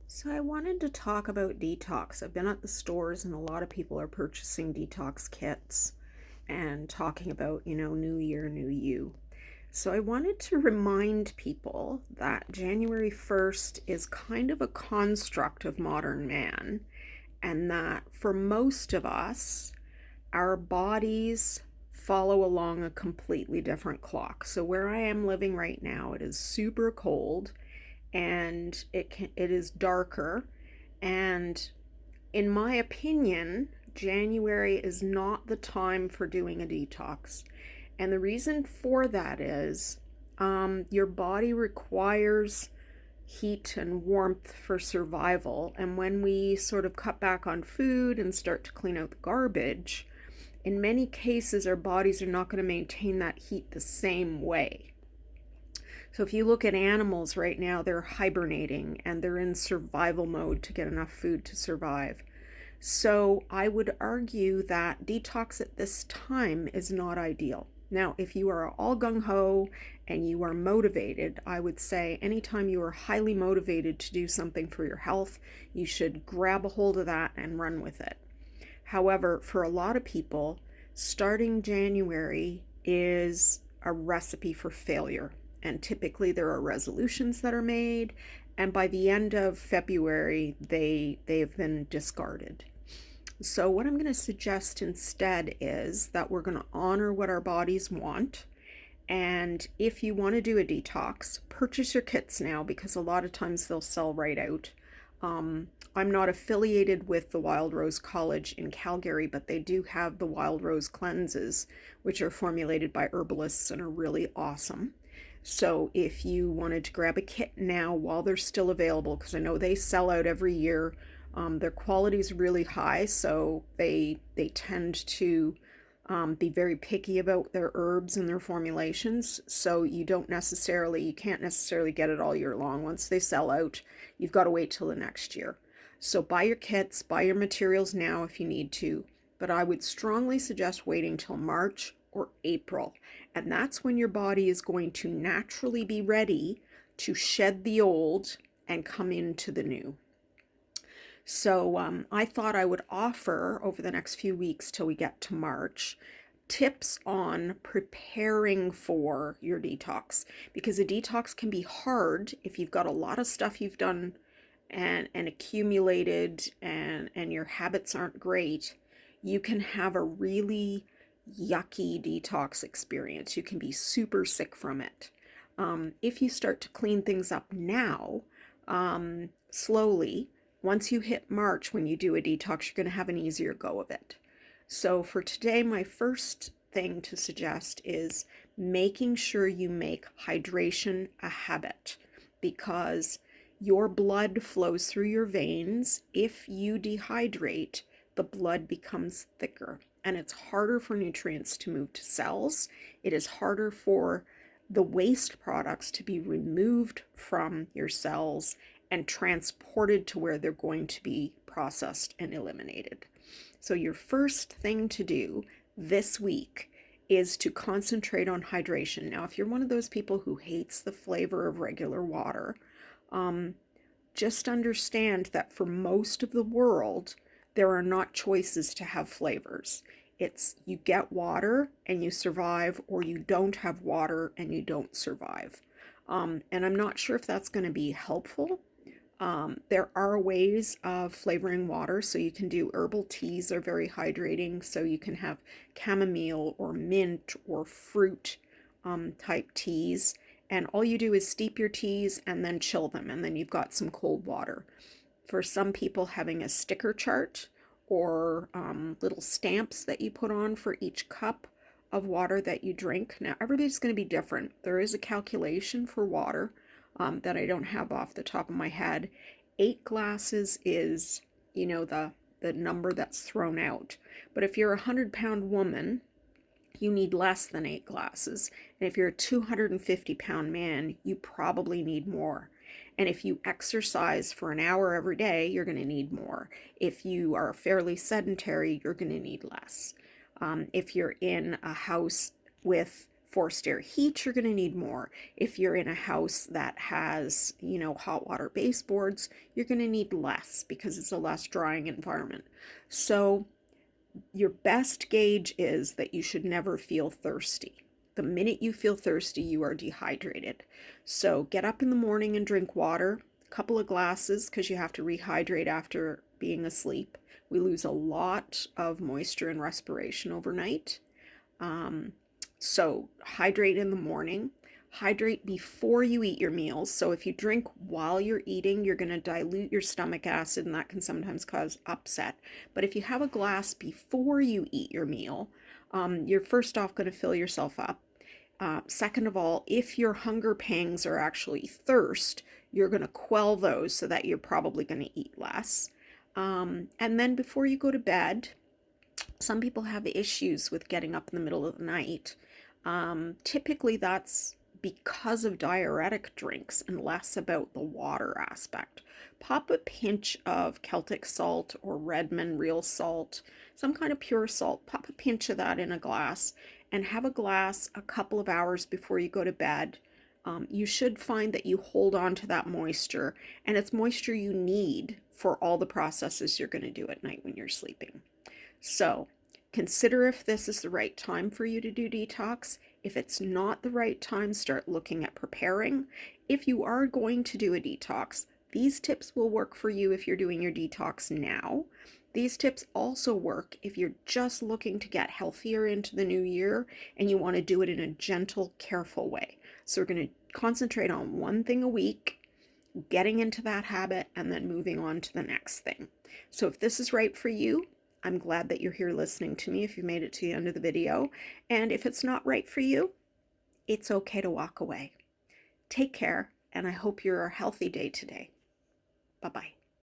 So I wanted to talk about detox. I've been at the stores and a lot of people are purchasing detox kits and talking about, new year, new you. So I wanted to remind people that January 1st is kind of a construct of modern man, and that for most of us, our bodies follow along a completely different clock. So where I am living right now, it is super cold and it is darker, and in my opinion, January is not the time for doing a detox. And the reason for that is your body requires heat and warmth for survival. And when we sort of cut back on food and start to clean out the garbage, in many cases, our bodies are not going to maintain that heat the same way. So if you look at animals right now, they're hibernating and they're in survival mode to get enough food to survive. So I would argue that detox at this time is not ideal. Now, if you are all gung ho and you are motivated, I would say anytime you are highly motivated to do something for your health, you should grab a hold of that and run with it. However, for a lot of people, starting January is a recipe for failure. And typically there are resolutions that are made, and by the end of February, they've been discarded. So what I'm going to suggest instead is that we're going to honor what our bodies want. And if you want to do a detox, purchase your kits now because a lot of times they'll sell right out. I'm not affiliated with the Wild Rose College in Calgary, but they do have the Wild Rose cleanses, which are formulated by herbalists and are really awesome. So if you wanted to grab a kit now while they're still available, because I know they sell out every year, their quality is really high, so they tend to be very picky about their herbs and their formulations. So you can't necessarily get it all year long. Once they sell out, you've got to wait till the next year. So buy your kits, buy your materials now if you need to, but I would strongly suggest waiting till March or April. And that's when your body is going to naturally be ready to shed the old and come into the new. So I thought I would offer over the next few weeks till we get to March tips on preparing for your detox, because a detox can be hard if you've got a lot of stuff you've done and accumulated and your habits aren't great. You can have a really yucky detox experience. You can be super sick from it. If you start to clean things up now, slowly, once you hit March, when you do a detox, you're going to have an easier go of it. So for today, my first thing to suggest is making sure you make hydration a habit, because your blood flows through your veins. If you dehydrate, the blood becomes thicker and it's harder for nutrients to move to cells. It is harder for the waste products to be removed from your cells and transported to where they're going to be processed and eliminated. So your first thing to do this week is to concentrate on hydration. Now, if you're one of those people who hates the flavor of regular water, just understand that for most of the world, there are not choices to have flavors. It's you get water and you survive, or you don't have water and you don't survive. And I'm not sure if that's going to be helpful. There are ways of flavoring water, so you can do herbal teas are very hydrating, so you can have chamomile or mint or fruit type teas, and all you do is steep your teas and then chill them, and then you've got some cold water. For some people, having a sticker chart or little stamps that you put on for each cup of water that you drink. Now, everybody's going to be different. There is a calculation for water that I don't have off the top of my head. 8 glasses is, the number that's thrown out. But if you're a 100-pound woman, you need less than 8 glasses. And if you're a 250-pound man, you probably need more. And if you exercise for an hour every day, you're going to need more. If you are fairly sedentary, you're going to need less. If you're in a house with forced air heat, you're going to need more. If you're in a house that has, hot water baseboards, you're going to need less because it's a less drying environment. So your best gauge is that you should never feel thirsty. The minute you feel thirsty, you are dehydrated. So get up in the morning and drink water, a couple of glasses, because you have to rehydrate after being asleep. We lose a lot of moisture and respiration overnight. So hydrate in the morning. Hydrate before you eat your meals. So if you drink while you're eating, you're going to dilute your stomach acid, and that can sometimes cause upset. But if you have a glass before you eat your meal, you're first off going to fill yourself up. Second of all, if your hunger pangs are actually thirst, you're going to quell those so that you're probably going to eat less. And then before you go to bed, some people have issues with getting up in the middle of the night. Typically that's because of diuretic drinks and less about the water aspect. Pop a pinch of Celtic salt or Redmond real salt, some kind of pure salt. Pop a pinch of that in a glass and have a glass a couple of hours before you go to bed. You should find that you hold on to that moisture, and it's moisture you need for all the processes you're going to do at night when you're sleeping. So consider if this is the right time for you to do detox. If it's not the right time, start looking at preparing. If you are going to do a detox, these tips will work for you if you're doing your detox now. These tips also work if you're just looking to get healthier into the new year and you want to do it in a gentle, careful way. So we're going to concentrate on one thing a week, getting into that habit, and then moving on to the next thing. So if this is right for you, I'm glad that you're here listening to me if you made it to the end of the video. And if it's not right for you, it's okay to walk away. Take care, and I hope you're a healthy day today. Bye-bye.